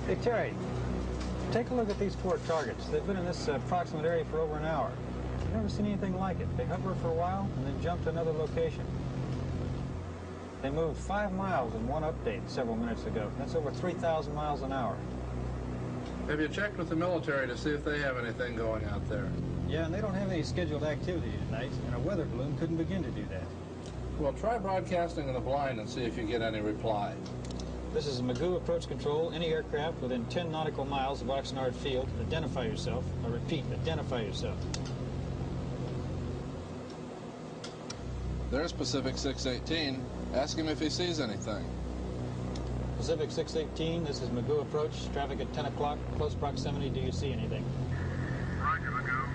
Hey, Terry, take a look at these 4 targets. They've been in this approximate area for over an hour. I've never seen anything like it. They hover for a while and then jump to another location. They moved 5 miles in one update several minutes ago. That's over 3,000 miles an hour. Have you checked with the military to see if they have anything going out there? Yeah, and they don't have any scheduled activity tonight, and a weather balloon couldn't begin to do that. Well, try broadcasting in the blind and see if you get any reply. This is Magoo Approach Control. Any aircraft within 10 nautical miles of Oxnard Field, identify yourself. I repeat, identify yourself. There's Pacific 618. Ask him if he sees anything. Pacific 618, this is Magoo Approach. Traffic at 10 o'clock. Close proximity. Do you see anything? Roger, Magoo.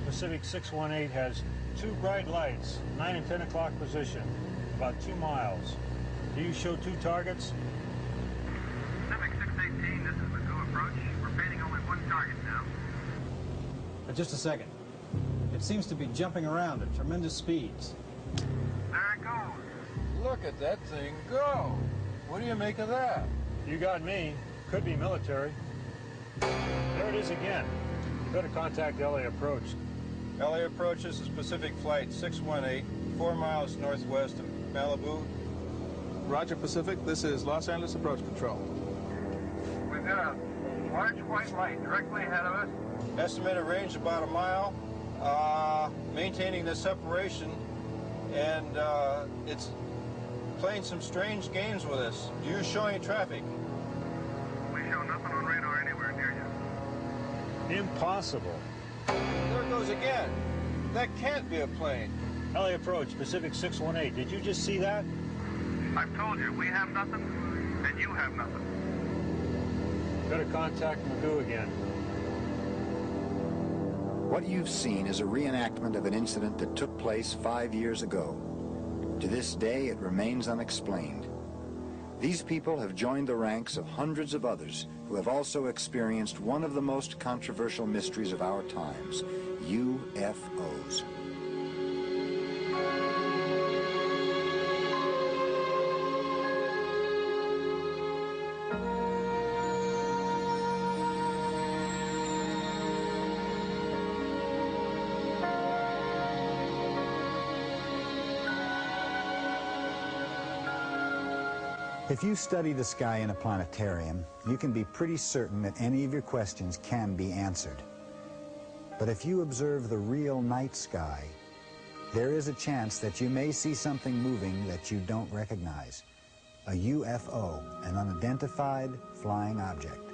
Pacific 618 has 2 bright lights, 9 and 10 o'clock position, about 2 miles. Do you show 2 targets? Pacific 618, this is Magoo Approach. We're painting only 1 target now. Just a second. It seems to be jumping around at tremendous speeds. There it goes. Look at that thing go. What do you make of that? You got me. Could be military. There it is again. You better contact LA Approach. LA Approach, this is Pacific Flight 618, 4 miles northwest of Malibu. Roger, Pacific. This is Los Angeles Approach Control. We've got a large white light directly ahead of us. Estimated range about a mile. Maintaining the separation, and it's playing some strange games with us. Do you show any traffic? We show nothing on radar anywhere near you. Impossible. There it goes again. That can't be a plane. LA Approach, Pacific 618. Did you just see that? I've told you, we have nothing, and you have nothing. Better contact Magoo again. What you've seen is a reenactment of an incident that took place 5 years ago. To this day, it remains unexplained. These people have joined the ranks of hundreds of others who have also experienced one of the most controversial mysteries of our times, UFOs. If you study the sky in a planetarium, you can be pretty certain that any of your questions can be answered. But if you observe the real night sky, there is a chance that you may see something moving that you don't recognize. A UFO, an unidentified flying object.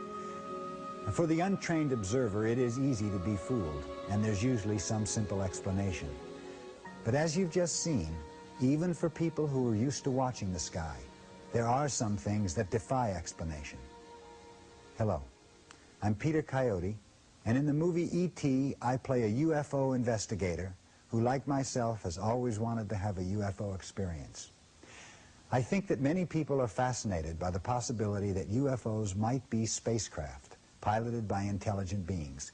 And for the untrained observer, it is easy to be fooled, and there's usually some simple explanation. But as you've just seen, even for people who are used to watching the sky, there are some things that defy explanation. Hello, I'm Peter Coyote, and in the movie E.T., I play a UFO investigator who, like myself, has always wanted to have a UFO experience. I think that many people are fascinated by the possibility that UFOs might be spacecraft piloted by intelligent beings.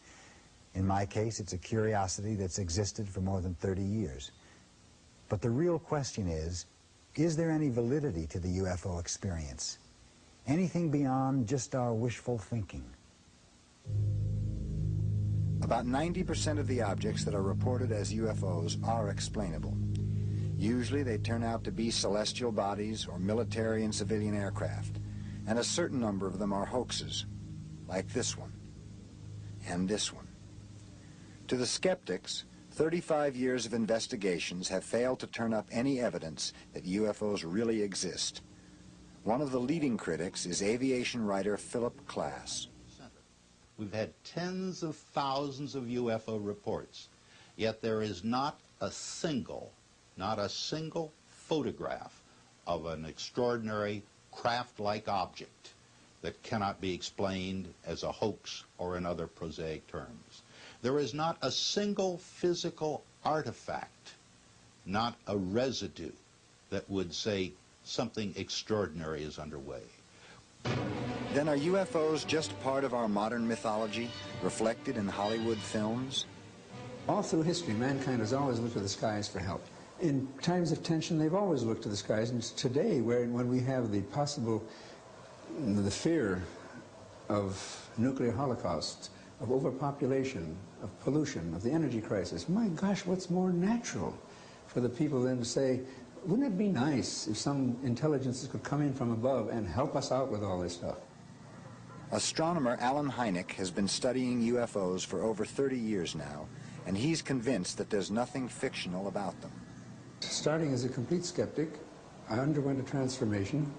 In my case, it's a curiosity that's existed for more than 30 years. But the real question is there any validity to the UFO experience? Anything beyond just our wishful thinking? About 90% of the objects that are reported as UFOs are explainable. Usually they turn out to be celestial bodies or military and civilian aircraft, and a certain number of them are hoaxes, like this one and this one. To the skeptics, 35 years of investigations have failed to turn up any evidence that UFOs really exist. One of the leading critics is aviation writer Philip Klass. We've had tens of thousands of UFO reports, yet there is not a single photograph of an extraordinary craft-like object that cannot be explained as a hoax or in other prosaic terms. There is not a single physical artifact, not a residue, that would say something extraordinary is underway. Then are UFOs just part of our modern mythology, reflected in Hollywood films? All through history, mankind has always looked to the skies for help. In times of tension, they've always looked to the skies, and today, when we have the fear of nuclear holocaust, of overpopulation, of pollution, of the energy crisis. My gosh, what's more natural for the people then to say, wouldn't it be nice if some intelligences could come in from above and help us out with all this stuff? Astronomer Hynek has been studying UFOs for over 30 years now, and he's convinced that there's nothing fictional about them. Starting as a complete skeptic, I underwent a transformation,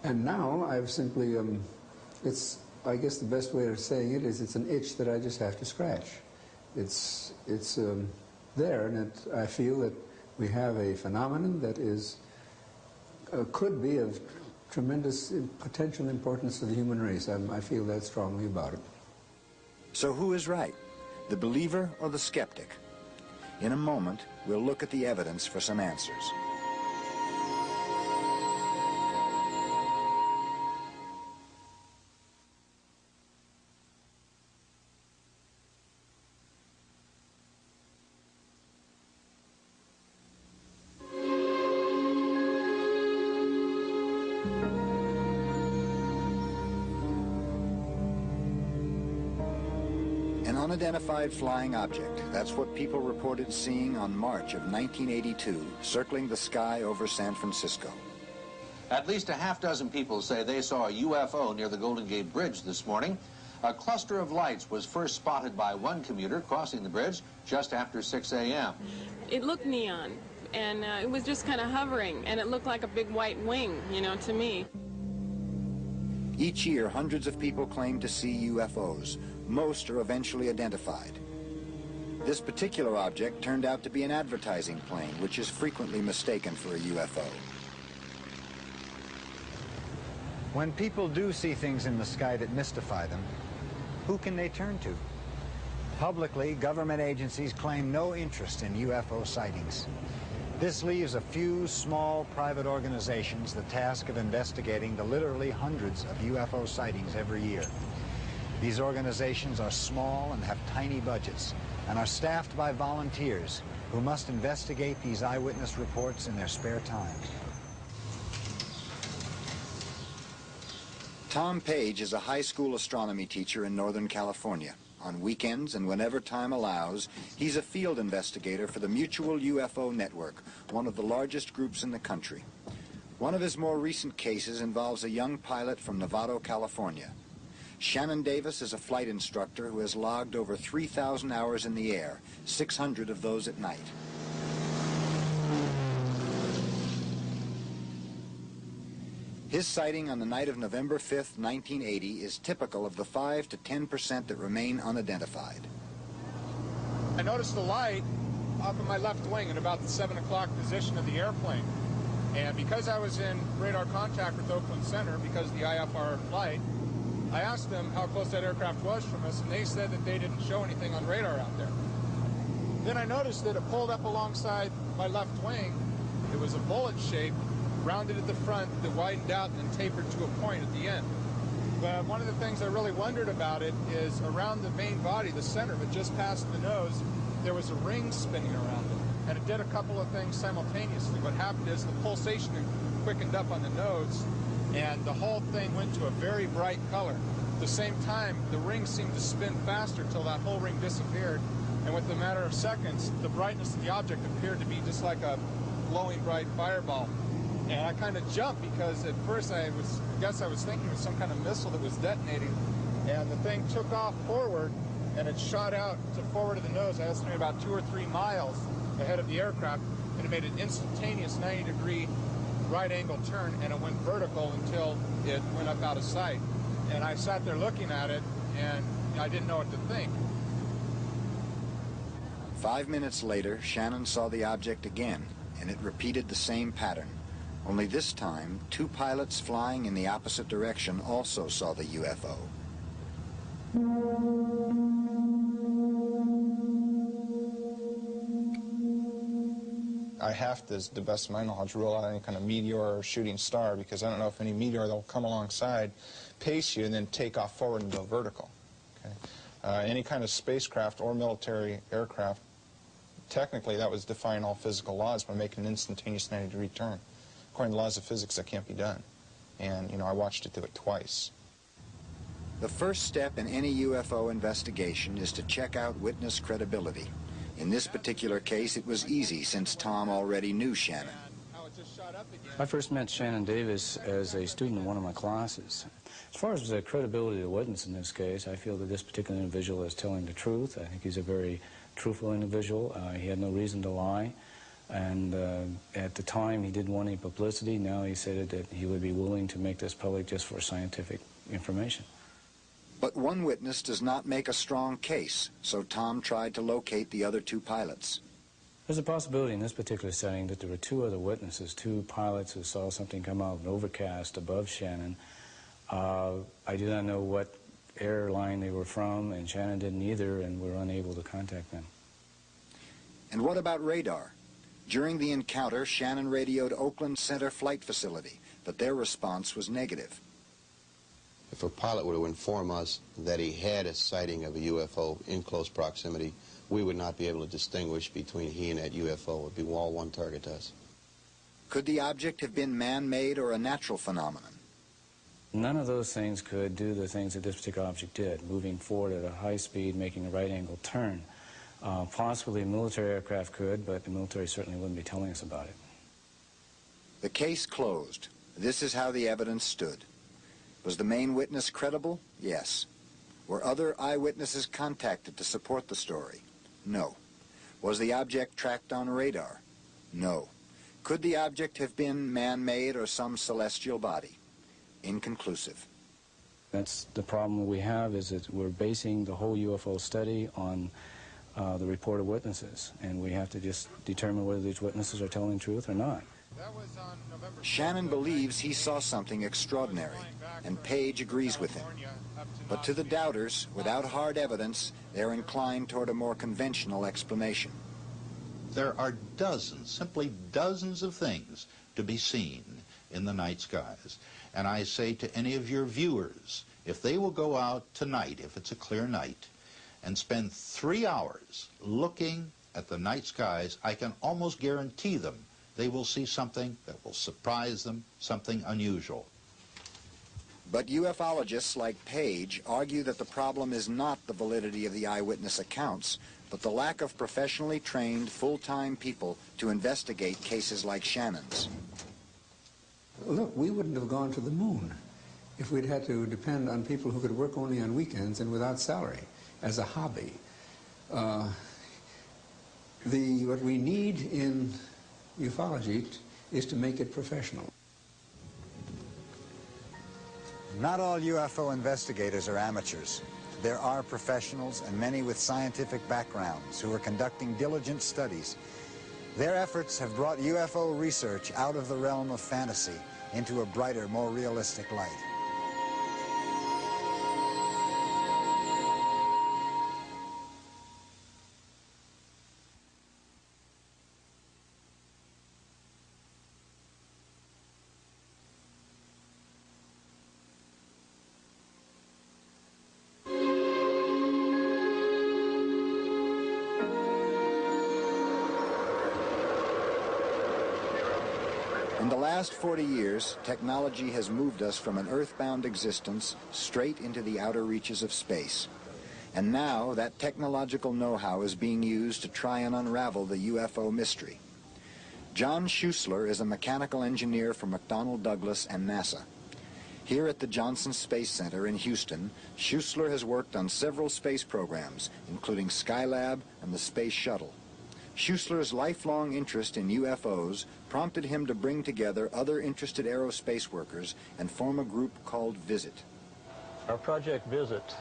and now I've simply, I guess the best way of saying it is it's an itch that I just have to scratch. It's there, and I feel that we have a phenomenon that is, could be of tremendous potential importance to the human race. I feel that strongly about it. So who is right, the believer or the skeptic? In a moment, we'll look at the evidence for some answers. Unidentified flying object. That's what people reported seeing on March of 1982, circling the sky over San Francisco. At least a half-dozen people say they saw a UFO near the Golden Gate Bridge this morning. A cluster of lights was first spotted by one commuter crossing the bridge just after 6 a.m. It looked neon, and it was just kind of hovering, and it looked like a big white wing, you know, to me. Each year, hundreds of people claim to see UFOs. Most are eventually identified. This particular object turned out to be an advertising plane, which is frequently mistaken for a UFO. When people do see things in the sky that mystify them, who can they turn to? Publicly, government agencies claim no interest in UFO sightings. This leaves a few small private organizations the task of investigating the literally hundreds of UFO sightings every year. These organizations are small and have tiny budgets and are staffed by volunteers who must investigate these eyewitness reports in their spare time. Tom Page is a high school astronomy teacher in Northern California. On weekends and whenever time allows, he's a field investigator for the Mutual UFO Network, one of the largest groups in the country. One of his more recent cases involves a young pilot from Novato, California. Shannon Davis is a flight instructor who has logged over 3,000 hours in the air, 600 of those at night. His sighting on the night of November 5th, 1980 is typical of the 5 to 10% that remain unidentified. I noticed a light off of my left wing at about the 7 o'clock position of the airplane. And because I was in radar contact with Oakland Center, because of the IFR flight, I asked them how close that aircraft was from us, and they said that they didn't show anything on radar out there. Then I noticed that it pulled up alongside my left wing. It was a bullet shape, rounded at the front, that widened out and tapered to a point at the end. But one of the things I really wondered about it is around the main body, the center, but just past the nose, there was a ring spinning around it. And it did a couple of things simultaneously. What happened is the pulsation quickened up on the nose, and the whole thing went to a very bright color. At the same time, the ring seemed to spin faster till that whole ring disappeared, and within a matter of seconds, the brightness of the object appeared to be just like a glowing bright fireball. And I kind of jumped because at first I guess I was thinking it was some kind of missile that was detonating, and the thing took off forward, and it shot out to forward of the nose. I estimated about 2 or 3 miles ahead of the aircraft, and it made an instantaneous 90-degree right angle turn, and it went vertical until it went up out of sight. And I sat there looking at it, and I didn't know what to think. 5 minutes later, Shannon saw the object again, and it repeated the same pattern. Only this time, 2 pilots flying in the opposite direction also saw the UFO. I have to, to the best of my knowledge, rule out any kind of meteor or shooting star, because I don't know if any meteor that will come alongside, pace you, and then take off forward and go vertical. Okay? Any kind of spacecraft or military aircraft, technically that was defying all physical laws by making an instantaneous 90-degree turn. According to the laws of physics, that can't be done. And, you know, I watched it do it twice. The first step in any UFO investigation is to check out witness credibility. In this particular case, it was easy since Tom already knew Shannon. I first met Shannon Davis as a student in one of my classes. As far as the credibility of the witness in this case, I feel that this particular individual is telling the truth. I think he's a very truthful individual. He had no reason to lie. And at the time, he didn't want any publicity. Now he said that he would be willing to make this public just for scientific information. But one witness does not make a strong case, so Tom tried to locate the other two pilots. There's a possibility in this particular setting that there were two other witnesses, two pilots who saw something come out of an overcast above Shannon. I do not know what airline they were from, and Shannon didn't either, and we're unable to contact them. And what about radar? During the encounter, Shannon radioed Oakland Center Flight Facility, but their response was negative. If a pilot were to inform us that he had a sighting of a UFO in close proximity, we would not be able to distinguish between he and that UFO. It would be all one target to us. Could the object have been man-made or a natural phenomenon? None of those things could do the things that this particular object did, moving forward at a high speed, making a right-angle turn. Possibly a military aircraft could, but the military certainly wouldn't be telling us about it. The case closed. This is how the evidence stood. Was the main witness credible? Yes. Were other eyewitnesses contacted to support the story? No. Was the object tracked on radar? No. Could the object have been man-made or some celestial body? Inconclusive. That's the problem we have, is that we're basing the whole UFO study on the report of witnesses, and we have to just determine whether these witnesses are telling the truth or not. Shannon believes he saw something extraordinary, and Page agrees with him. But to the doubters, without hard evidence, they're inclined toward a more conventional explanation. There are dozens, simply dozens of things to be seen in the night skies. And I say to any of your viewers, if they will go out tonight, if it's a clear night, and spend 3 hours looking at the night skies, I can almost guarantee them they will see something that will surprise them, something unusual. But ufologists like Page argue that the problem is not the validity of the eyewitness accounts, but the lack of professionally trained, full-time people to investigate cases like Shannon's. Look, we wouldn't have gone to the moon if we'd had to depend on people who could work only on weekends and without salary, as a hobby. What we need in ufology is to make it professional. Not all UFO investigators are amateurs. There are professionals and many with scientific backgrounds who are conducting diligent studies. Their efforts have brought UFO research out of the realm of fantasy into a brighter, more realistic light. In the last 40 years, technology has moved us from an earthbound existence straight into the outer reaches of space. And now that technological know-how is being used to try and unravel the UFO mystery. John Scheussler is a mechanical engineer for McDonnell Douglas and NASA. Here at the Johnson Space Center in Houston, Scheussler has worked on several space programs, including Skylab and the Space Shuttle. Scheussler's lifelong interest in UFOs prompted him to bring together other interested aerospace workers and form a group called VISIT. Our Project VISIT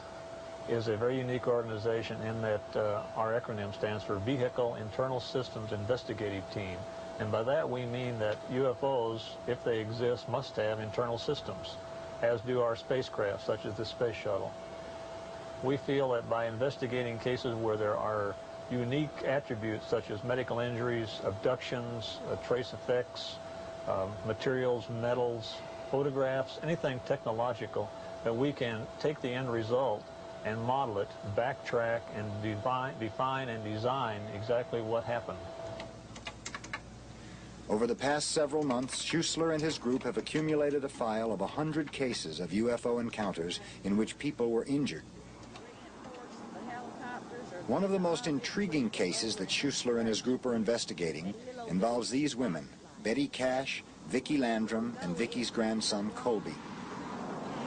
is a very unique organization in that our acronym stands for Vehicle Internal Systems Investigative Team. And by that we mean that UFOs, if they exist, must have internal systems, as do our spacecraft, such as the Space Shuttle. We feel that by investigating cases where there are unique attributes such as medical injuries, abductions, trace effects, materials, metals, photographs, anything technological, that we can take the end result and model it, backtrack, and define and design exactly what happened. Over the past several months, Scheussler and his group have accumulated a file of 100 cases of UFO encounters in which people were injured. One of the most intriguing cases that Scheussler and his group are investigating involves these women, Betty Cash, Vicky Landrum, and Vicky's grandson, Colby.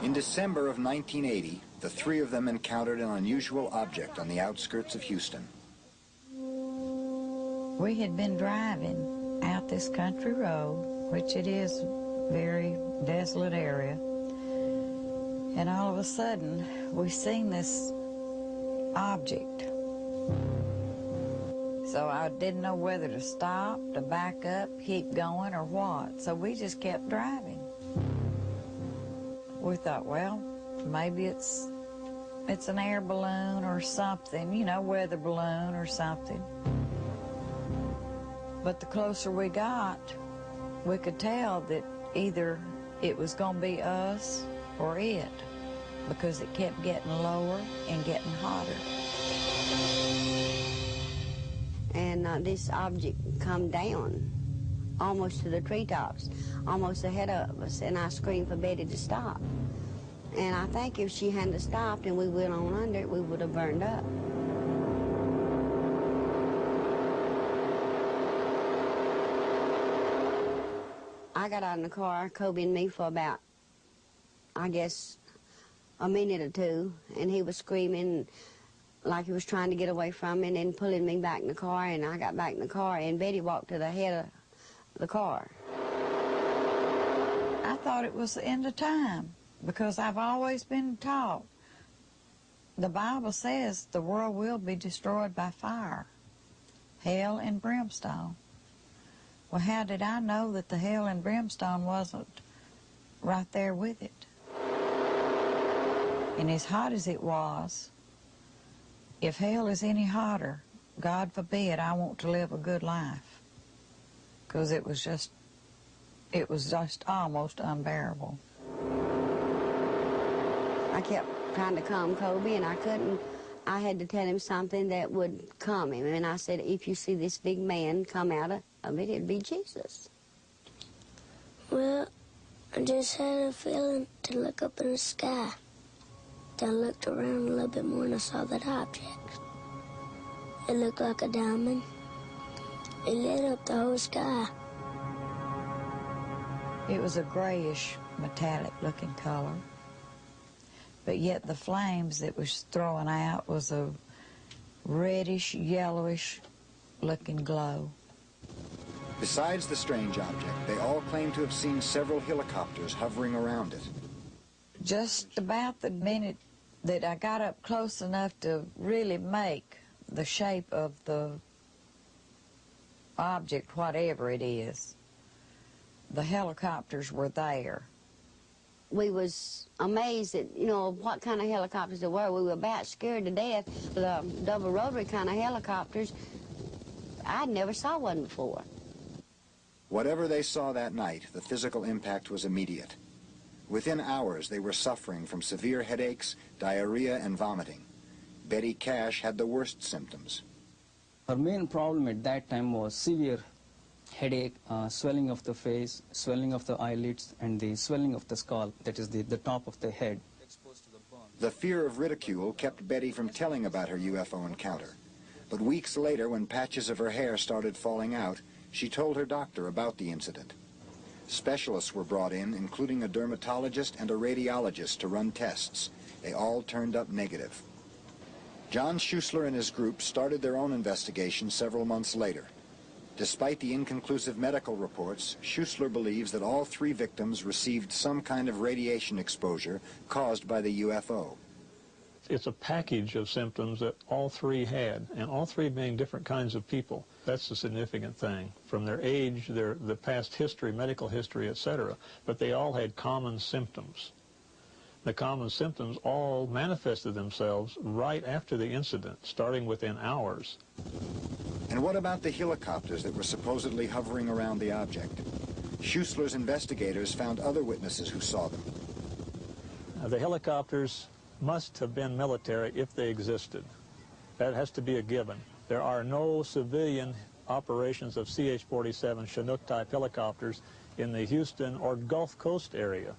In December of 1980, the three of them encountered an unusual object on the outskirts of Houston. We had been driving out this country road, which it is a very desolate area, and all of a sudden we seen this object. So I didn't know whether to stop, to back up, keep going, or what. So we just kept driving. We thought, well, maybe it's an air balloon or something, you know, weather balloon or something. But the closer we got, we could tell that either it was going to be us or it, because it kept getting lower and getting hotter. And this object come down almost to the treetops, almost ahead of us, and I screamed for Betty to stop. And I think if she hadn't stopped and we went on under it, we would have burned up. I got out in the car, Colby and me, for about, I guess, a minute or two, and he was screaming like he was trying to get away from me and then pulling me back in the car, and I got back in the car, and Betty walked to the head of the car. I thought it was the end of time, because I've always been taught the Bible says the world will be destroyed by fire, hell and brimstone. Well, how did I know that the hell and brimstone wasn't right there with it? And as hot as it was, if hell is any hotter, God forbid I want to live a good life, because it was just almost unbearable. I kept trying to calm Colby, and I couldn't. I had to tell him something that would calm him, and I said, if you see this big man come out of it, it'd be Jesus. Well, I just had a feeling to look up in the sky. Then I looked around a little bit more and I saw that object. It looked like a diamond. It lit up the whole sky. It was a grayish, metallic-looking color, but yet the flames that was throwing out was a reddish, yellowish-looking glow. Besides the strange object, they all claim to have seen several helicopters hovering around it. Just about the minute that I got up close enough to really make the shape of the object, whatever it is, the helicopters were there. We was amazed at, you know, what kind of helicopters there were. We were about scared to death. The double rotary kind of helicopters, I never saw one before. Whatever they saw that night, the physical impact was immediate. Within hours, they were suffering from severe headaches, diarrhea, and vomiting. Betty Cash had the worst symptoms. Her main problem at that time was severe headache, swelling of the face, swelling of the eyelids, and the swelling of the skull, that is the top of the head. The fear of ridicule kept Betty from telling about her UFO encounter. But weeks later, when patches of her hair started falling out, she told her doctor about the incident. Specialists were brought in, including a dermatologist and a radiologist, to run tests. They all turned up negative. John Scheussler and his group started their own investigation several months later. Despite the inconclusive medical reports, Scheussler believes that all three victims received some kind of radiation exposure caused by the UFO. It's a package of symptoms that all three had, and all three being different kinds of people. That's the significant thing, from their age, the past history, medical history, etc. But they all had common symptoms. The common symptoms all manifested themselves right after the incident, starting within hours. And what about the helicopters that were supposedly hovering around the object? Scheussler's investigators found other witnesses who saw them. The helicopters must have been military if they existed. That has to be a given. There are no civilian operations of CH-47 Chinook-type helicopters in the Houston or Gulf Coast area.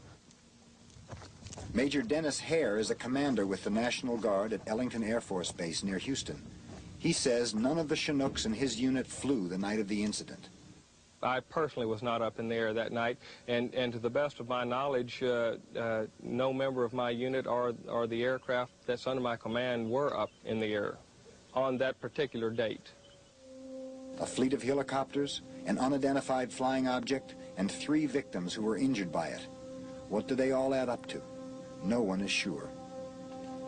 Major Dennis Hare is a commander with the National Guard at Ellington Air Force Base near Houston. He says none of the Chinooks in his unit flew the night of the incident. I personally was not up in the air that night, and to the best of my knowledge, no member of my unit or the aircraft that's under my command were up in the air on that particular date. A fleet of helicopters, an unidentified flying object, and 3 victims who were injured by it. What do they all add up to? No one is sure.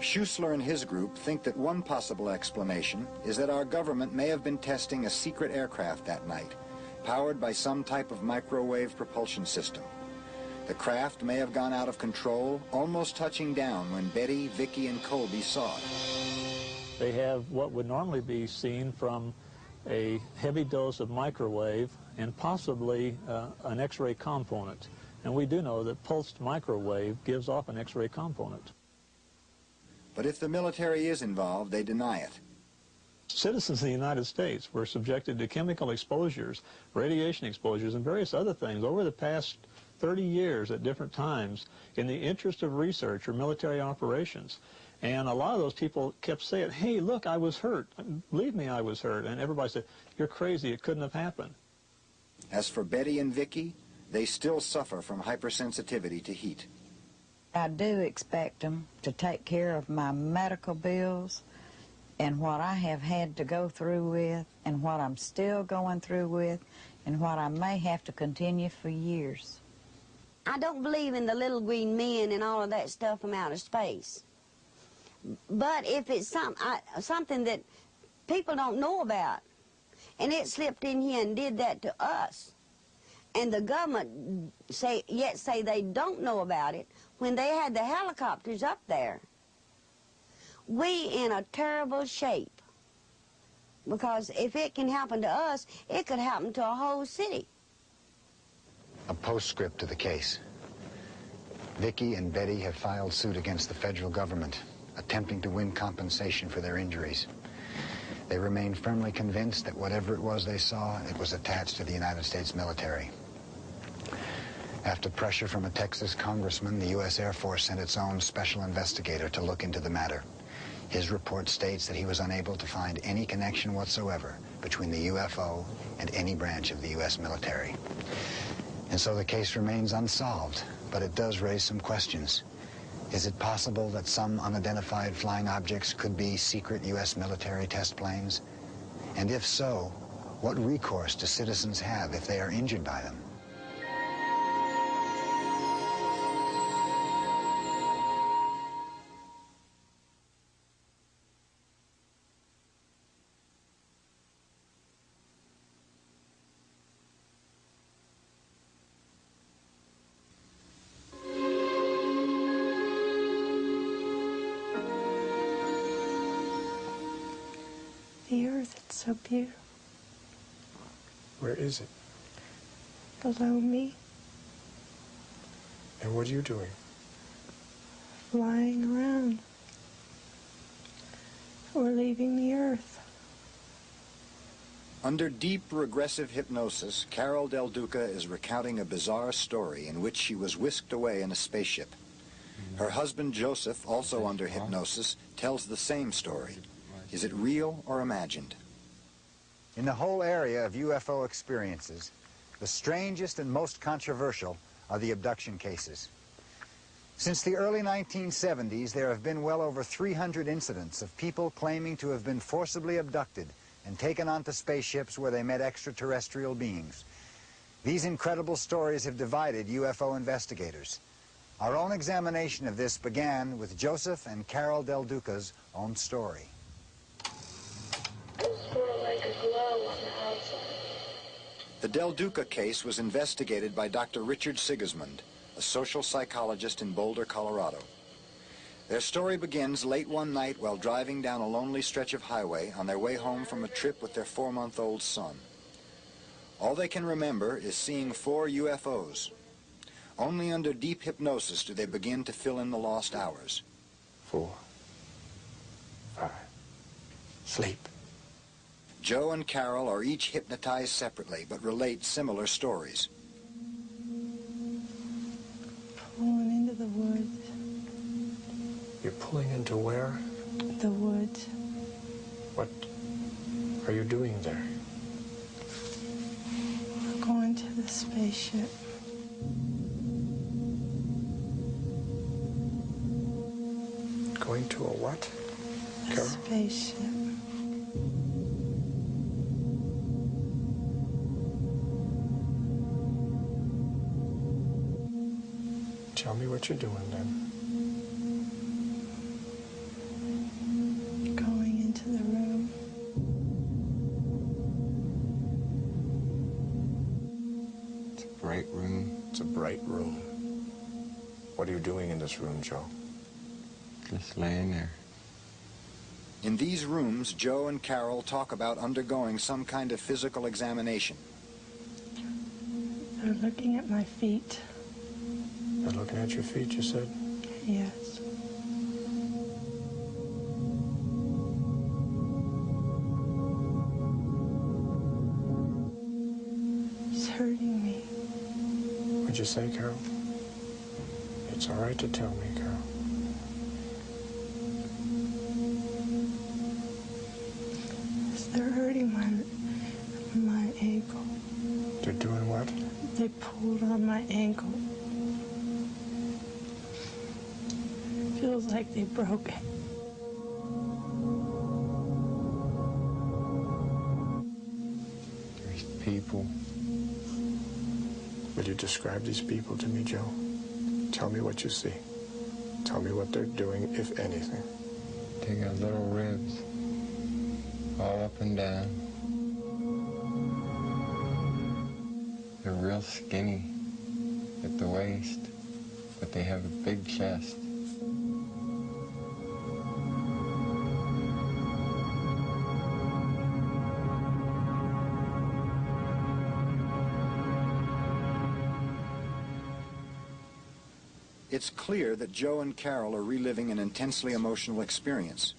Scheussler and his group think that one possible explanation is that our government may have been testing a secret aircraft that night, powered by some type of microwave propulsion system. The craft may have gone out of control, almost touching down when Betty, Vicky, and Colby saw it. They have what would normally be seen from a heavy dose of microwave and possibly an X-ray component. And we do know that pulsed microwave gives off an X-ray component. But if the military is involved, they deny it. Citizens in the United States were subjected to chemical exposures, radiation exposures, and various other things over the past 30 years at different times in the interest of research or military operations. And a lot of those people kept saying, hey, look, I was hurt. Believe me, I was hurt. And everybody said, you're crazy. It couldn't have happened. As for Betty and Vicky, they still suffer from hypersensitivity to heat. I do expect them to take care of my medical bills and what I have had to go through with and what I'm still going through with and what I may have to continue for years. I don't believe in the little green men and all of that stuff from outer space. But if it's something that people don't know about, and it slipped in here and did that to us, and the government say they don't know about it when they had the helicopters up there, we in a terrible shape. Because if it can happen to us, it could happen to a whole city. A postscript to the case. Vicky and Betty have filed suit against the federal government, attempting to win compensation for their injuries. They remain firmly convinced that whatever it was they saw, it was attached to the United States military. After pressure from a Texas congressman, the U.S. Air Force sent its own special investigator to look into the matter. His report states that he was unable to find any connection whatsoever between the UFO and any branch of the U.S. military. And so the case remains unsolved, but it does raise some questions. Is it possible that some unidentified flying objects could be secret U.S. military test planes? And if so, what recourse do citizens have if they are injured by them? The earth, it's so beautiful. Where is it? Below me, And what are you doing? flying around. We're leaving the earth. Under deep regressive hypnosis, Carole del Duca is recounting a bizarre story in which she was whisked away in a spaceship. Her husband Joseph, also under hypnosis, tells the same story. Is it real or imagined? In the whole area of UFO experiences, the strangest and most controversial are the abduction cases. Since the early 1970s, there have been well over 300 incidents of people claiming to have been forcibly abducted and taken onto spaceships where they met extraterrestrial beings. These incredible stories have divided UFO investigators. Our own examination of this began with Joseph and Carole del Duca's own story. Like a glow on the outside. The Del Duca case was investigated by Dr. Richard Sigismund, a social psychologist in Boulder, Colorado. Their story begins late one night while driving down a lonely stretch of highway on their way home from a trip with their 4-month-old son. All they can remember is seeing 4 UFOs. Only under deep hypnosis do they begin to fill in the lost hours. 4, 5, sleep. Joe and Carole are each hypnotized separately, but relate similar stories. Pulling into the woods. You're pulling into where? The woods. What are you doing there? We're going to the spaceship. Going to a what? A spaceship. Tell me what you're doing then. Going into the room. It's a bright room. It's a bright room. What are you doing in this room, Joe? Just laying there. In these rooms, Joe and Carole talk about undergoing some kind of physical examination. They're looking at my feet. They're looking at your feet, you said? Yes. It's hurting me. What'd you say, Carole? It's all right to tell me, Carole. They're hurting my ankle. They're doing what? They pulled on my ankle. Feels like they broke it. There's people. Will you describe these people to me, Joe? Tell me what you see. Tell me what they're doing, if anything. They got little ribs all up and down. They're real skinny at the waist, but they have a big chest. It's clear that Joe and Carole are reliving an intensely emotional experience,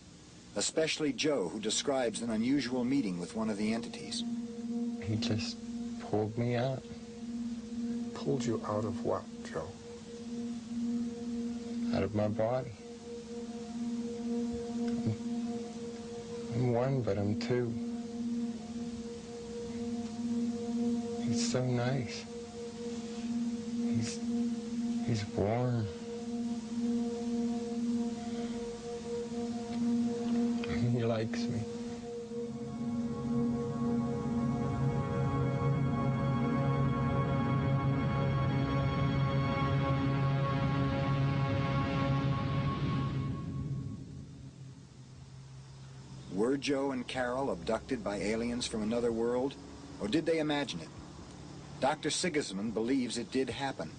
especially Joe, who describes an unusual meeting with one of the entities. He just pulled me out. Pulled you out of what, Joe? Out of my body. I'm one, but I'm two. He's so nice. He's warm. He likes me. Were Joe and Carole abducted by aliens from another world, or did they imagine it? Dr. Sigismund believes it did happen.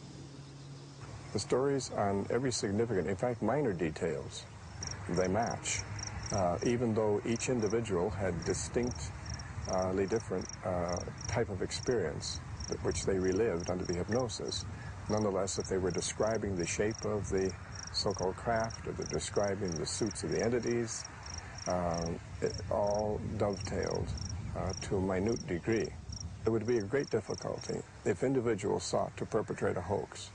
The stories on every significant, in fact, minor details, they match. Even though each individual had distinctly different type of experience, which they relived under the hypnosis, nonetheless, if they were describing the shape of the so-called craft, or they're describing the suits of the entities, it all dovetailed to a minute degree. It would be a great difficulty if individuals sought to perpetrate a hoax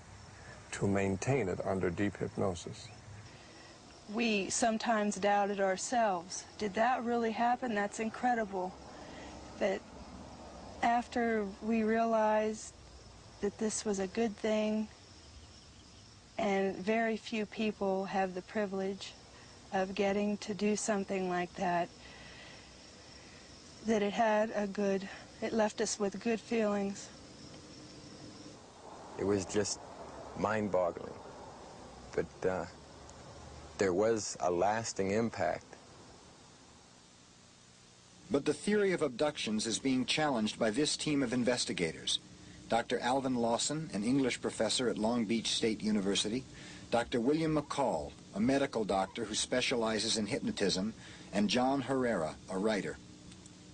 to maintain it under deep hypnosis. We sometimes doubted ourselves. Did that really happen? That's incredible. But after we realized that this was a good thing, and very few people have the privilege of getting to do something like that, that it left us with good feelings. It was just mind-boggling, but there was a lasting impact. But the theory of abductions is being challenged by this team of investigators. Dr. Alvin Lawson, an English professor at Long Beach State University, Dr. William McCall, a medical doctor who specializes in hypnotism, and John Herrera, a writer.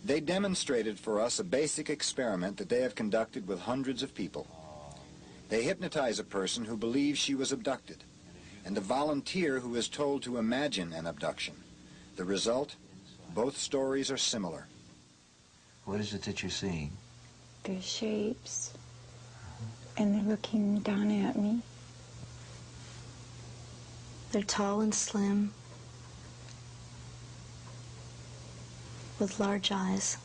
They demonstrated for us a basic experiment that they have conducted with hundreds of people. They hypnotize a person who believes she was abducted, and a volunteer who is told to imagine an abduction. The result? Both stories are similar. What is it that you're seeing? They're shapes, and they're looking down at me. They're tall and slim, with large eyes,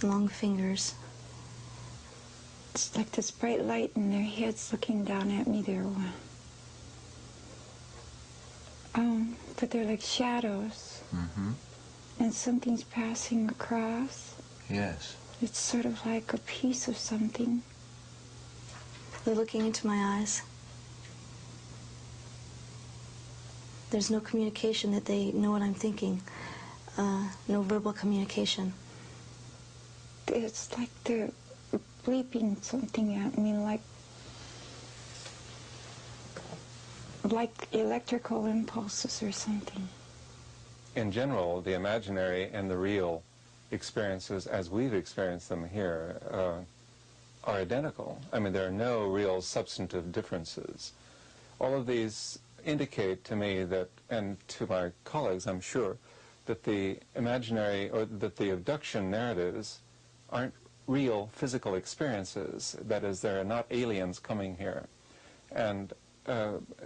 long fingers. It's like this bright light in their heads looking down at me. But they're like shadows. Mm-hmm. And something's passing across. Yes. It's sort of like a piece of something. They're looking into my eyes. There's no communication that they know what I'm thinking. No verbal communication. It's like they're bleeping something at me, like electrical impulses or something. In general, the imaginary and the real experiences, as we've experienced them here, are identical. I mean, there are no real substantive differences. All of these indicate to me that, and to my colleagues, I'm sure, that the imaginary or that the abduction narratives aren't real physical experiences. That is, they're not aliens coming here. And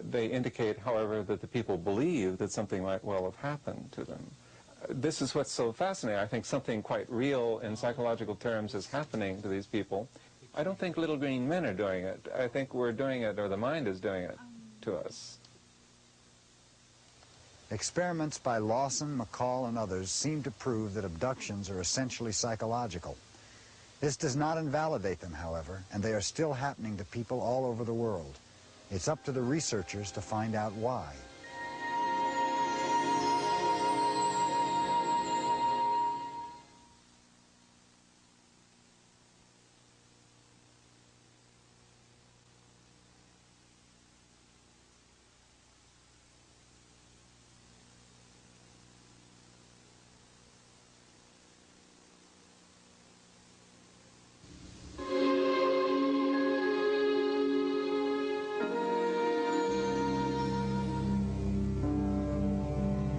they indicate, however, that the people believe that something might well have happened to them. This is what's so fascinating. I think something quite real in psychological terms is happening to these people. I don't think little green men are doing it. I think we're doing it, or the mind is doing it to us. Experiments by Lawson, McCall, and others seem to prove that abductions are essentially psychological. This does not invalidate them, however, and they are still happening to people all over the world. It's up to the researchers to find out why.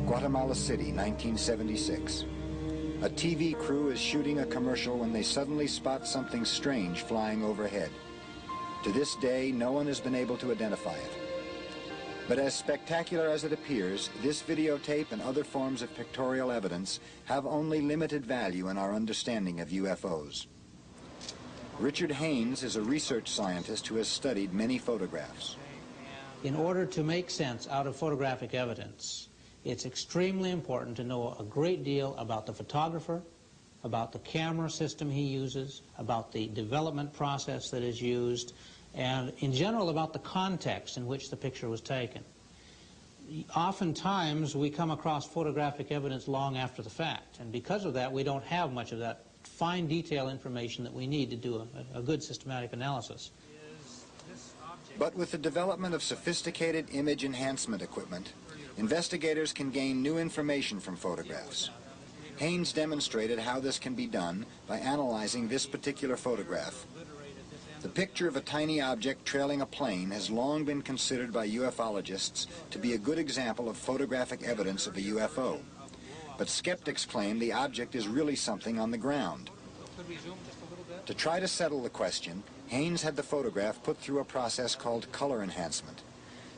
Guatemala City, 1976. A TV crew is shooting a commercial when they suddenly spot something strange flying overhead. To this day, no one has been able to identify it. But as spectacular as it appears, this videotape and other forms of pictorial evidence have only limited value in our understanding of UFOs. Richard Haines is a research scientist who has studied many photographs. In order to make sense out of photographic evidence, it's extremely important to know a great deal about the photographer, about the camera system he uses, about the development process that is used, and in general about the context in which the picture was taken. Oftentimes we come across photographic evidence long after the fact, and because of that we don't have much of that fine detail information that we need to do a good systematic analysis. But with the development of sophisticated image enhancement equipment, investigators can gain new information from photographs. Haines demonstrated how this can be done by analyzing this particular photograph. The picture of a tiny object trailing a plane has long been considered by ufologists to be a good example of photographic evidence of a UFO. But skeptics claim the object is really something on the ground. To try to settle the question, Haines had the photograph put through a process called color enhancement.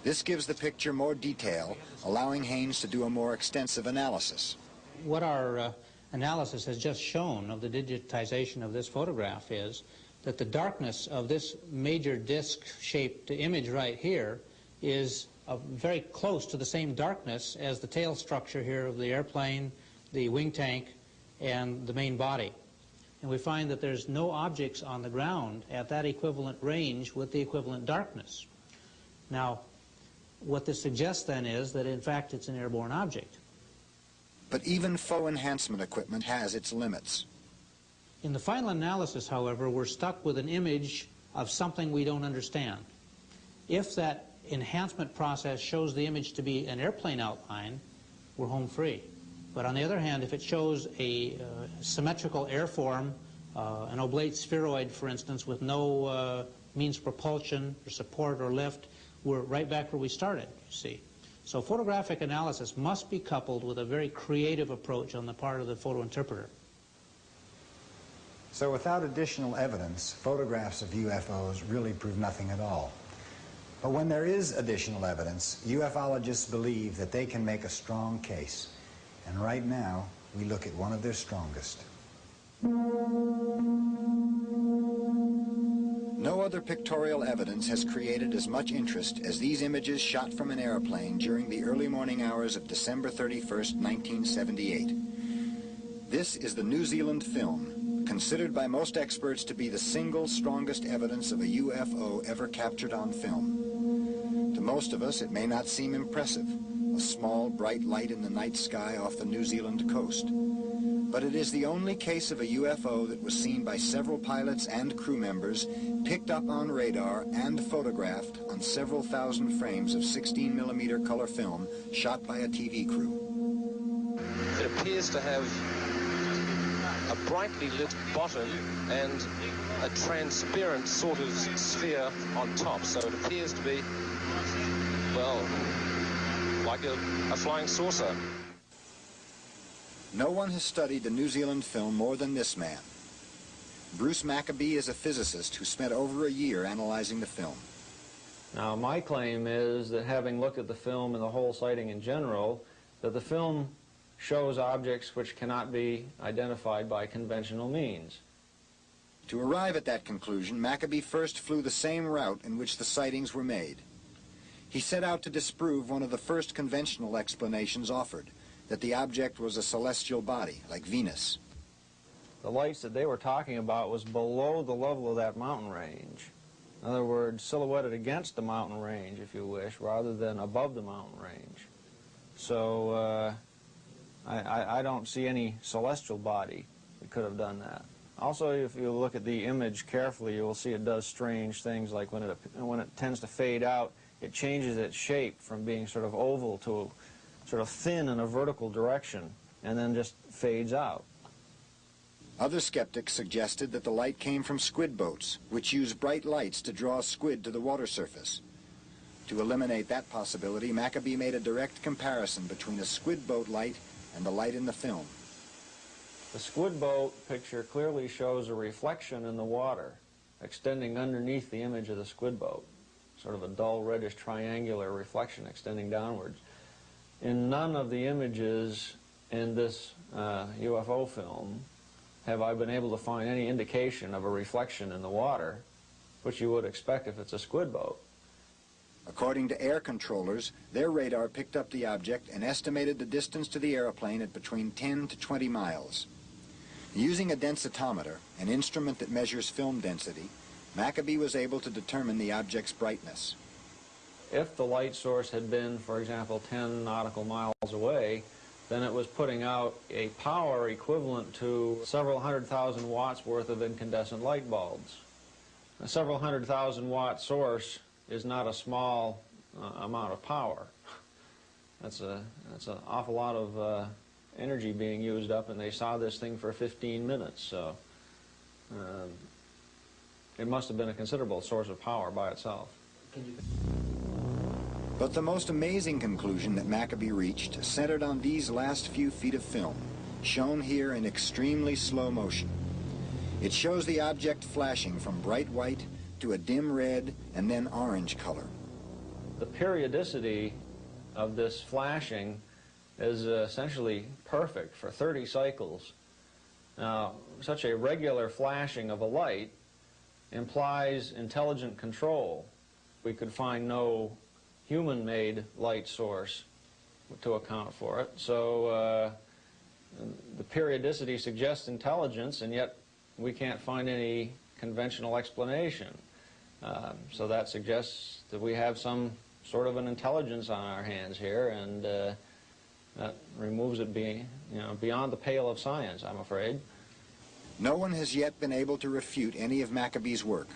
This gives the picture more detail, allowing Haines to do a more extensive analysis. What our analysis has just shown of the digitization of this photograph is that the darkness of this major disc-shaped image right here is very close to the same darkness as the tail structure here of the airplane, the wing tank, and the main body. And we find that there's no objects on the ground at that equivalent range with the equivalent darkness. Now, what this suggests then is that in fact it's an airborne object. But even faux enhancement equipment has its limits. In the final analysis, however, we're stuck with an image of something we don't understand. If that enhancement process shows the image to be an airplane outline, we're home free. But on the other hand, if it shows a symmetrical airform, an oblate spheroid, for instance, with no means of propulsion or support or lift, we're right back where we started, you see. So photographic analysis must be coupled with a very creative approach on the part of the photo interpreter. So without additional evidence, photographs of UFOs really prove nothing at all. But when there is additional evidence, ufologists believe that they can make a strong case. And right now, we look at one of their strongest. No other pictorial evidence has created as much interest as these images shot from an airplane during the early morning hours of December 31st, 1978. This is the New Zealand film, considered by most experts to be the single strongest evidence of a UFO ever captured on film. To most of us, it may not seem impressive, a small, bright light in the night sky off the New Zealand coast. But it is the only case of a UFO that was seen by several pilots and crew members, picked up on radar and photographed on several thousand frames of 16mm color film shot by a TV crew. It appears to have a brightly lit bottom and a transparent sort of sphere on top, so it appears to be, well, like a flying saucer. No one has studied the New Zealand film more than this man. Bruce Maccabee is a physicist who spent over a year analyzing the film. Now, my claim is that having looked at the film and the whole sighting in general, that the film shows objects which cannot be identified by conventional means. To arrive at that conclusion, Maccabee first flew the same route in which the sightings were made. He set out to disprove one of the first conventional explanations offered, that the object was a celestial body, like Venus. The lights that they were talking about was below the level of that mountain range. In other words, silhouetted against the mountain range, if you wish, rather than above the mountain range. So I don't see any celestial body that could have done that. Also, if you look at the image carefully, you will see it does strange things, like when it tends to fade out, it changes its shape from being sort of oval to sort of thin in a vertical direction, and then just fades out. Other skeptics suggested that the light came from squid boats, which use bright lights to draw squid to the water surface. To eliminate that possibility, Maccabee made a direct comparison between a squid boat light and the light in the film. The squid boat picture clearly shows a reflection in the water, extending underneath the image of the squid boat, sort of a dull reddish triangular reflection extending downwards. In none of the images in this UFO film have I been able to find any indication of a reflection in the water, which you would expect if it's a squid boat. According to air controllers, their radar picked up the object and estimated the distance to the airplane at between 10 to 20 miles. Using a densitometer, an instrument that measures film density, Maccabee was able to determine the object's brightness. If the light source had been, for example, 10 nautical miles away, then it was putting out a power equivalent to several 100,000 watts worth of incandescent light bulbs. A several 100,000 watt source is not a small amount of power. That's an awful lot of energy being used up, and they saw this thing for 15 minutes, so it must have been a considerable source of power by itself. But the most amazing conclusion that Maccabee reached centered on these last few feet of film, shown here in extremely slow motion. It shows the object flashing from bright white to a dim red and then orange color. The periodicity of this flashing is essentially perfect for 30 cycles. Now, such a regular flashing of a light implies intelligent control. We could find no human-made light source to account for it. So the periodicity suggests intelligence, and yet we can't find any conventional explanation. So that suggests that we have some sort of an intelligence on our hands here, and that removes it beyond the pale of science, I'm afraid. No one has yet been able to refute any of Maccabee's work.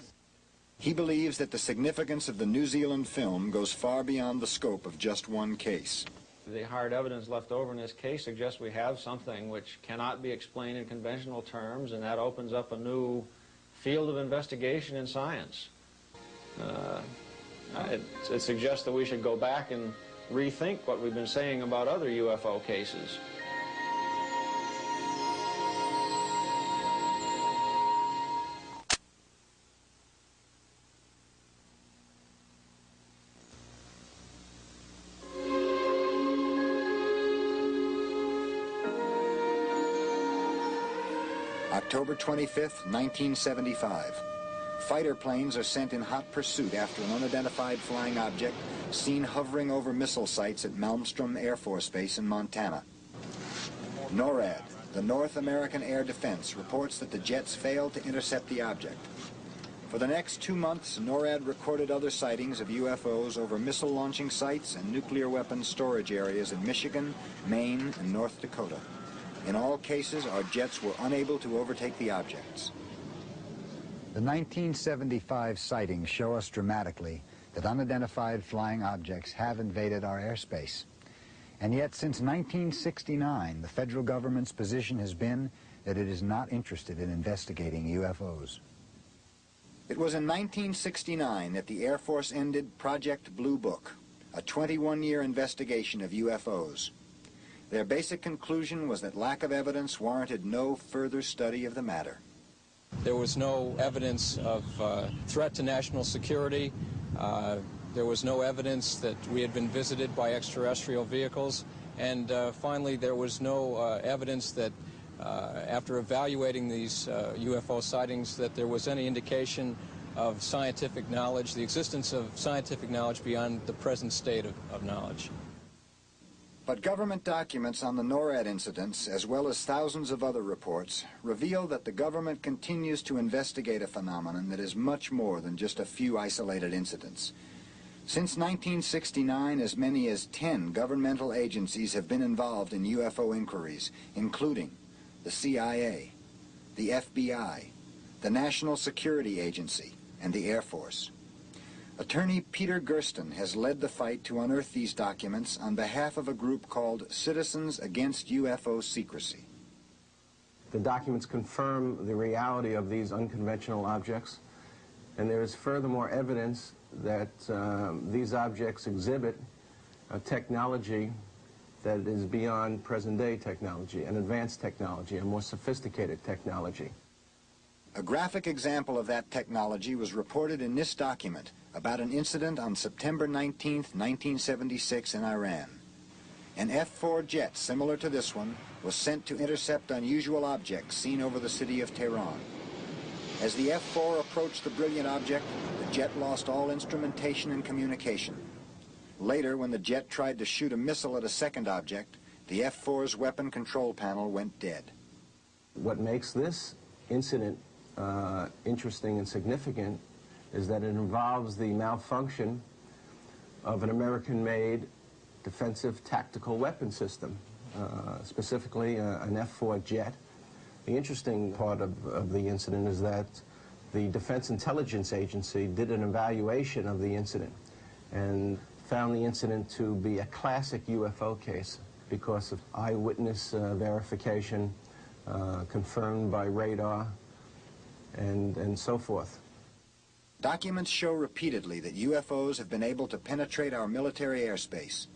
He believes that the significance of the New Zealand film goes far beyond the scope of just one case. The hard evidence left over in this case suggests we have something which cannot be explained in conventional terms, and that opens up a new field of investigation in science. It suggests that we should go back and rethink what we've been saying about other UFO cases. October 25th, 1975. Fighter planes are sent in hot pursuit after an unidentified flying object seen hovering over missile sites at Malmstrom Air Force Base in Montana. NORAD, the North American Air Defense, reports that the jets failed to intercept the object. For the next 2 months, NORAD recorded other sightings of UFOs over missile launching sites and nuclear weapons storage areas in Michigan, Maine, and North Dakota. In all cases, our jets were unable to overtake the objects. The 1975 sightings show us dramatically that unidentified flying objects have invaded our airspace. And yet, since 1969, the federal government's position has been that it is not interested in investigating UFOs. It was in 1969 that the Air Force ended Project Blue Book, a 21-year investigation of UFOs. Their basic conclusion was that lack of evidence warranted no further study of the matter. There was no evidence of threat to national security. There was no evidence that we had been visited by extraterrestrial vehicles. And finally, there was no evidence that after evaluating these UFO sightings that there was any indication of scientific knowledge, the existence of scientific knowledge beyond the present state of knowledge. But government documents on the NORAD incidents, as well as thousands of other reports, reveal that the government continues to investigate a phenomenon that is much more than just a few isolated incidents. Since 1969, as many as 10 governmental agencies have been involved in UFO inquiries, including the CIA, the FBI, the National Security Agency, and the Air Force. Attorney Peter Gersten has led the fight to unearth these documents on behalf of a group called Citizens Against UFO Secrecy. The documents confirm the reality of these unconventional objects, and there is furthermore evidence that these objects exhibit a technology that is beyond present-day technology, an advanced technology, a more sophisticated technology. A graphic example of that technology was reported in this document about an incident on September 19, 1976 in Iran. An F-4 jet similar to this one was sent to intercept unusual objects seen over the city of Tehran. As the F-4 approached the brilliant object, the jet lost all instrumentation and communication. Later, when the jet tried to shoot a missile at a second object, the F-4's weapon control panel went dead. What makes this incident interesting and significant is that it involves the malfunction of an American-made defensive tactical weapon system, specifically an F-4 jet. The interesting part of the incident is that the Defense Intelligence Agency did an evaluation of the incident and found the incident to be a classic UFO case because of eyewitness verification, confirmed by radar, and so forth. Documents show repeatedly that UFOs have been able to penetrate our military airspace.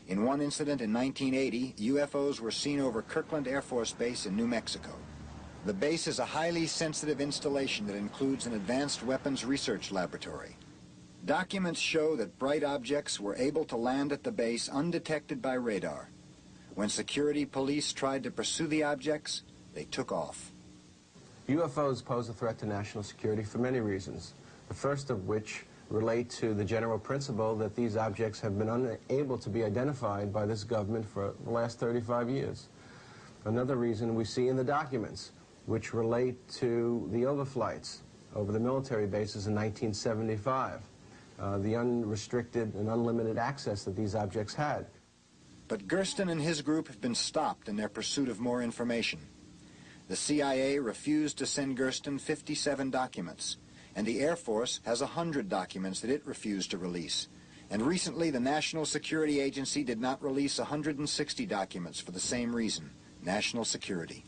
In one incident in 1980, UFOs were seen over Kirkland Air Force Base in New Mexico. The base is a highly sensitive installation that includes an advanced weapons research laboratory. Documents show that bright objects were able to land at the base undetected by radar. When security police tried to pursue the objects, they took off. UFOs pose a threat to national security for many reasons, the first of which relate to the general principle that these objects have been unable to be identified by this government for the last 35 years. Another reason we see in the documents, which relate to the overflights over the military bases in 1975, the unrestricted and unlimited access that these objects had. But Gersten and his group have been stopped in their pursuit of more information. The CIA refused to send Gersten 57 documents, and the Air Force has 100 documents that it refused to release. And recently, the National Security Agency did not release 160 documents for the same reason, national security.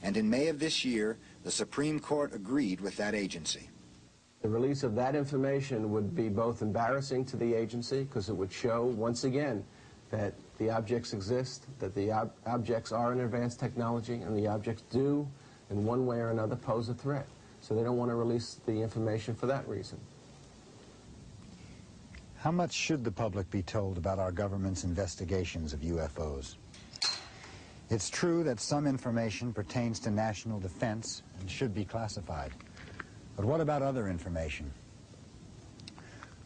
And in May of this year, the Supreme Court agreed with that agency. The release of that information would be both embarrassing to the agency, because it would show, once again, that the objects exist, that the objects are an advanced technology, and the objects do, in one way or another, pose a threat. So they don't want to release the information for that reason. How much should the public be told about our government's investigations of UFOs? It's true that some information pertains to national defense and should be classified. But what about other information?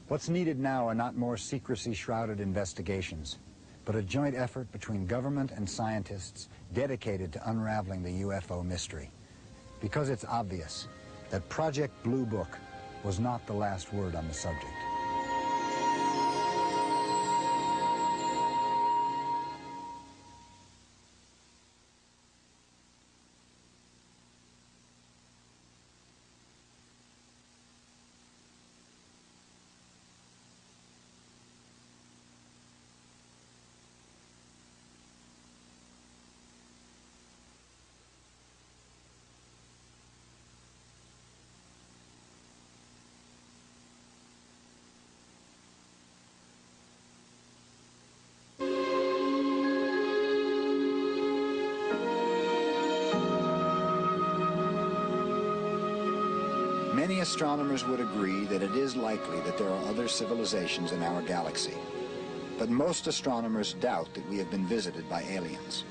What's needed now are not more secrecy-shrouded investigations, but a joint effort between government and scientists dedicated to unraveling the UFO mystery. Because it's obvious that Project Blue Book was not the last word on the subject. Many astronomers would agree that it is likely that there are other civilizations in our galaxy. But most astronomers doubt that we have been visited by aliens.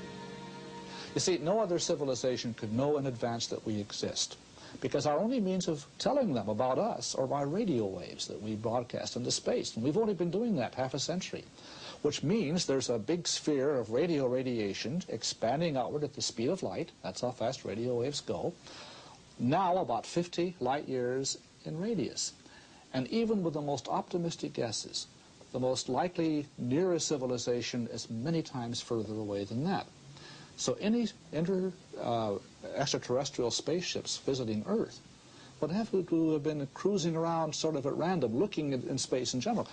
You see, no other civilization could know in advance that we exist, because our only means of telling them about us are by radio waves that we broadcast into space. And we've only been doing that half a century, which means there's a big sphere of radio radiation expanding outward at the speed of light. That's how fast radio waves go. Now about 50 light years in radius. And even with the most optimistic guesses, the most likely nearest civilization is many times further away than that. So any extraterrestrial spaceships visiting Earth would have to have been cruising around sort of at random, looking in space in general.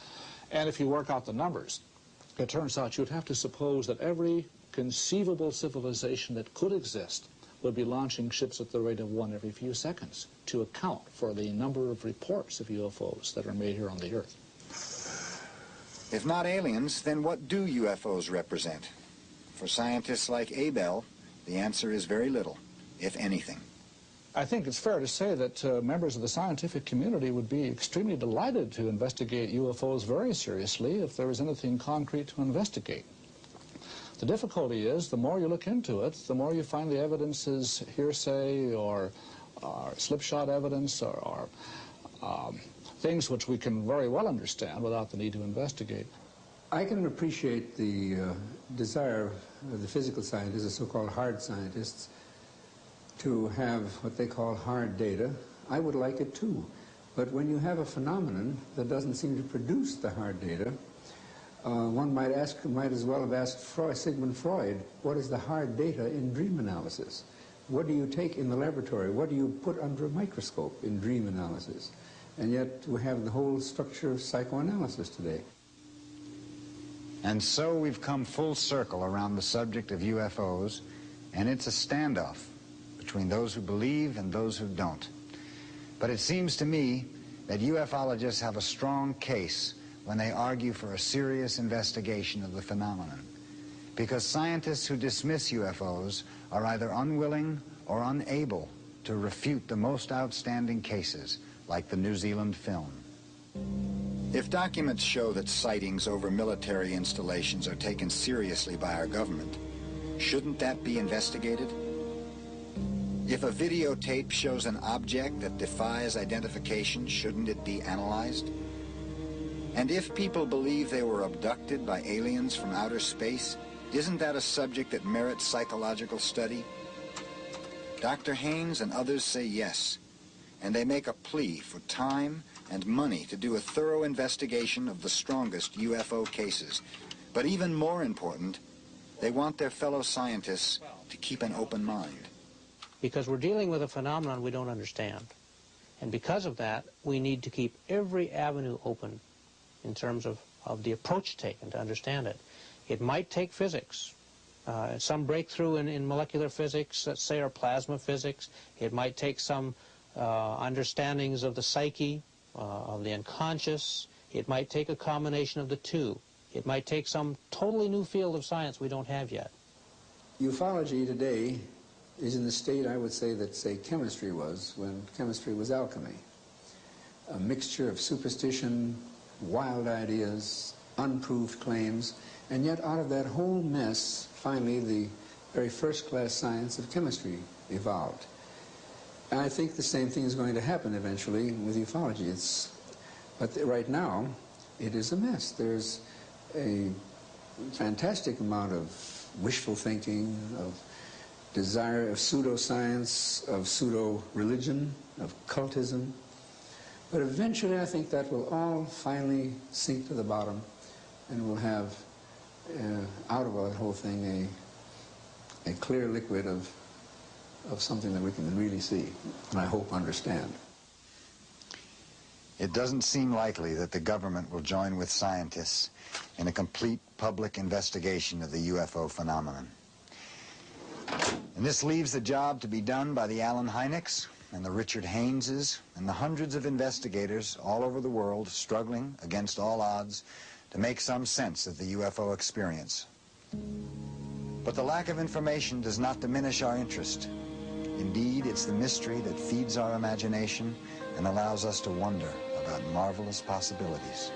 And if you work out the numbers, it turns out you'd have to suppose that every conceivable civilization that could exist would be launching ships at the rate of one every few seconds to account for the number of reports of UFOs that are made here on the Earth. If not aliens, then what do UFOs represent? For scientists like Abel, the answer is very little, if anything. I think it's fair to say that members of the scientific community would be extremely delighted to investigate UFOs very seriously if there was anything concrete to investigate. The difficulty is, the more you look into it, the more you find the evidence is hearsay or slipshod evidence or things which we can very well understand without the need to investigate. I can appreciate the desire of the physical scientists, the so-called hard scientists, to have what they call hard data. I would like it too. But when you have a phenomenon that doesn't seem to produce the hard data, one might as well have asked Sigmund Freud, what is the hard data in dream analysis? What do you take in the laboratory? What do you put under a microscope in dream analysis? And yet we have the whole structure of psychoanalysis today. And so we've come full circle around the subject of UFOs, and it's a standoff between those who believe and those who don't. But it seems to me that ufologists have a strong case when they argue for a serious investigation of the phenomenon, because scientists who dismiss UFOs are either unwilling or unable to refute the most outstanding cases, like the New Zealand film. If documents show that sightings over military installations are taken seriously by our government, shouldn't that be investigated? If a videotape shows an object that defies identification, shouldn't it be analyzed? And if people believe they were abducted by aliens from outer space, isn't that a subject that merits psychological study? Dr. Haines and others say yes, and they make a plea for time and money to do a thorough investigation of the strongest UFO cases. But even more important, they want their fellow scientists to keep an open mind. Because we're dealing with a phenomenon we don't understand. And because of that, we need to keep every avenue open in terms of the approach taken to understand it. It might take physics, some breakthrough in molecular physics, let's say, or plasma physics. It might take some understandings of the psyche, of the unconscious. It might take a combination of the two. It might take some totally new field of science we don't have yet. Ufology today is in the state, I would say, that, say, chemistry was when chemistry was alchemy. A mixture of superstition, wild ideas, unproved claims, and yet out of that whole mess, finally, the very first-class science of chemistry evolved. And I think the same thing is going to happen eventually with ufology. But right now, it is a mess. There's a fantastic amount of wishful thinking, of desire, of pseudoscience, of pseudo-religion, of cultism. But eventually, I think that will all finally sink to the bottom, and we'll have, out of that whole thing, a clear liquid of something that we can really see, and I hope understand. It doesn't seem likely that the government will join with scientists in a complete public investigation of the UFO phenomenon. And this leaves the job to be done by the Alan Hyneks and the Richard Haineses and the hundreds of investigators all over the world struggling against all odds to make some sense of the UFO experience. But the lack of information does not diminish our interest. Indeed, it's the mystery that feeds our imagination and allows us to wonder about marvelous possibilities.